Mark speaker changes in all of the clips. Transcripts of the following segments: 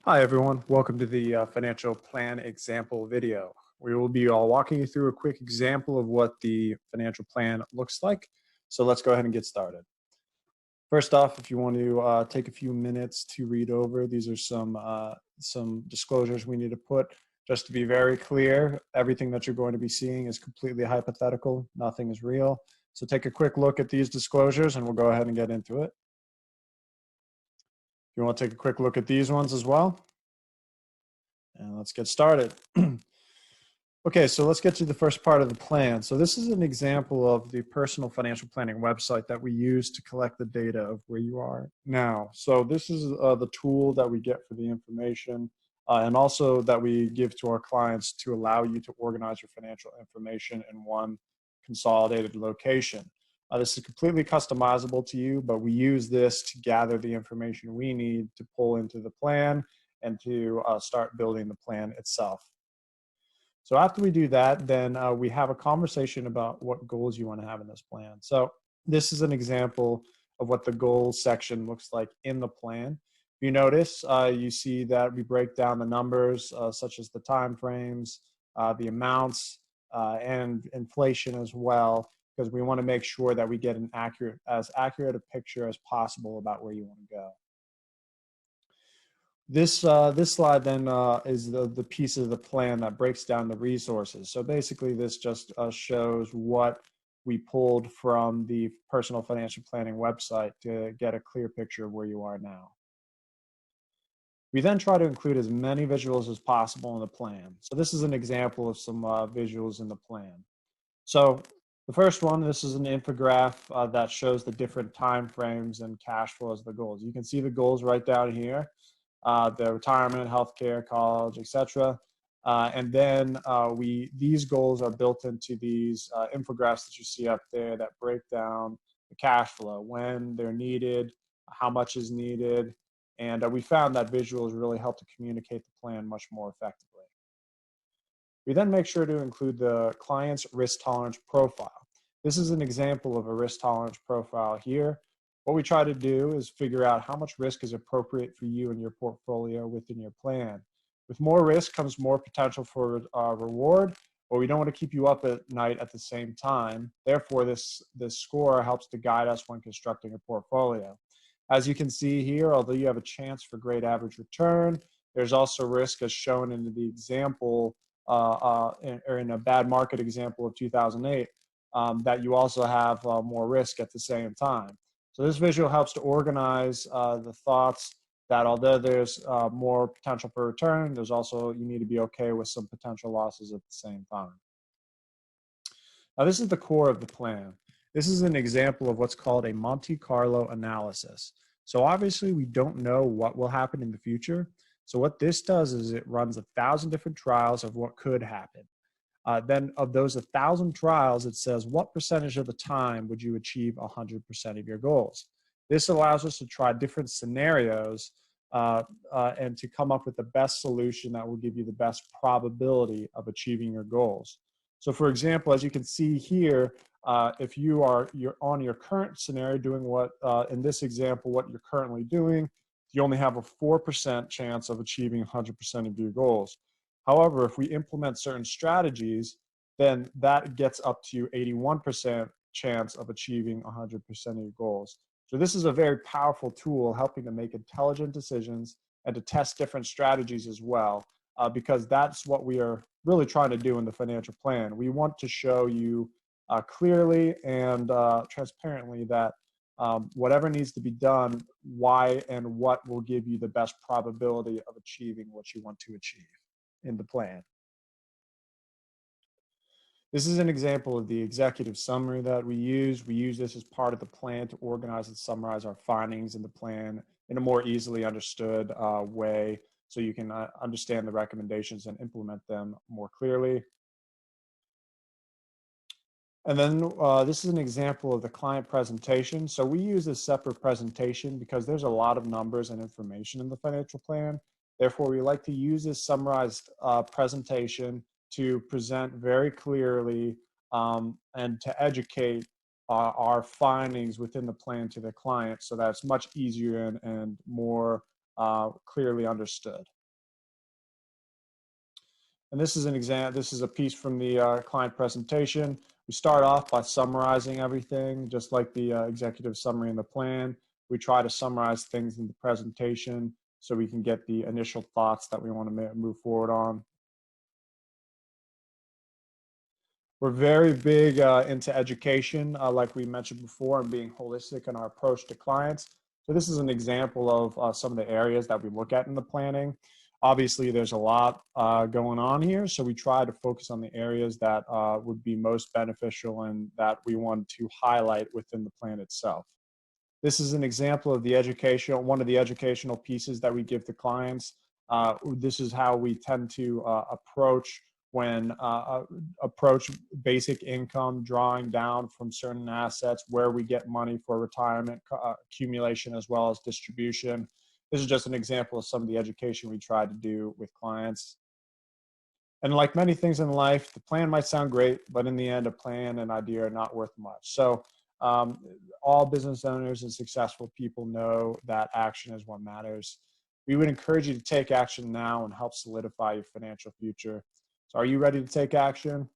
Speaker 1: Hi everyone, welcome to the financial plan example video. We will be walking you through a quick example of what the financial plan looks like. So let's go ahead and get started. First off, if you want to take a few minutes to read over, these are some disclosures we need to put. Just to be very clear, everything that you're going to be seeing is completely hypothetical. Nothing is real. So take a quick look at these disclosures and we'll go ahead and get into it. If you want to take a quick look at these ones as well. And let's get started. Okay, so let's get to the first part of the plan. So this is an example of the personal financial planning website that we use to collect the data of where you are now. So this is the tool that we get for the information and also that we give to our clients to allow you to organize your financial information in one consolidated location. This is completely customizable to you, but we use this to gather the information we need to pull into the plan and to start building the plan itself. So after we do that, then we have a conversation about what goals you want to have in this plan. So this is an example of what the goals section looks like in the plan. If you notice, you see that we break down the numbers such as the time frames, the amounts, and inflation as well, because we want to make sure that we get as accurate a picture as possible about where you want to go. This slide then is the piece of the plan that breaks down the resources. So basically this just shows what we pulled from the personal financial planning website to get a clear picture of where you are now. We then try to include as many visuals as possible in the plan. So this is an example of some visuals in the plan. So the first one, this is an infographic that shows the different time frames and cash flows of the goals. You can see the goals right down here. The retirement, healthcare, college, etc. And then these goals are built into these infographics that you see up there that break down the cash flow, when they're needed, how much is needed, and we found that visuals really help to communicate the plan much more effectively. We then make sure to include the client's risk tolerance profile. This is an example of a risk tolerance profile here. What we try to do is figure out how much risk is appropriate for you and your portfolio within your plan. With more risk comes more potential for reward, but we don't want to keep you up at night at the same time. Therefore, this score helps to guide us when constructing a portfolio. As you can see here, although you have a chance for great average return, there's also risk as shown in the example, or in a bad market example of 2008, that you also have more risk at the same time. So this visual helps to organize the thoughts that although there's more potential for return, there's also, you need to be okay with some potential losses at the same time. Now this is the core of the plan. This is an example of what's called a Monte Carlo analysis. So obviously we don't know what will happen in the future. So what this does is it runs 1,000 different trials of what could happen. Then of those 1,000 trials, it says what percentage of the time would you achieve 100% of your goals. This allows us to try different scenarios and to come up with the best solution that will give you the best probability of achieving your goals. So for example, as you can see here, if you're on your current scenario doing what, in this example, what you're currently doing, you only have a 4% chance of achieving 100% of your goals. However, if we implement certain strategies, then that gets up to 81% chance of achieving 100% of your goals. So this is a very powerful tool helping to make intelligent decisions and to test different strategies as well, because that's what we are really trying to do in the financial plan. We want to show you clearly and transparently that whatever needs to be done, why and what will give you the best probability of achieving what you want to achieve in the plan. This is an example of the executive summary that we use. We use this as part of the plan to organize and summarize our findings in the plan in a more easily understood way, so you can understand the recommendations and implement them more clearly. And then this is an example of the client presentation. So we use a separate presentation because there's a lot of numbers and information in the financial plan. Therefore, we like to use this summarized presentation to present very clearly and to educate our findings within the plan to the client, so that it's much easier and more clearly understood. And this is an example. This is a piece from the client presentation. We start off by summarizing everything, just like the executive summary in the plan. We try to summarize things in the presentation so we can get the initial thoughts that we want to move forward on. We're very big into education, like we mentioned before, and being holistic in our approach to clients. So this is an example of some of the areas that we look at in the planning. Obviously, there's a lot going on here, so we try to focus on the areas that would be most beneficial and that we want to highlight within the plan itself. This is an example of the one of the educational pieces that we give to clients. This is how we tend to approach basic income, drawing down from certain assets, where we get money for retirement accumulation as well as distribution. This is just an example of some of the education we try to do with clients. And like many things in life, the plan might sound great, but in the end, a plan and idea are not worth much. So all business owners and successful people know that action is what matters. We would encourage you to take action now and help solidify your financial future. So are you ready to take action?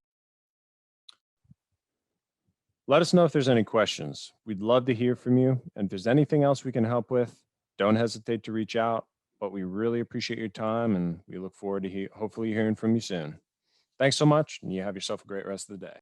Speaker 2: Let us know if there's any questions. We'd love to hear from you. And if there's anything else we can help with, don't hesitate to reach out. But we really appreciate your time, and we look forward to hopefully hearing from you soon. Thanks so much, and you have yourself a great rest of the day.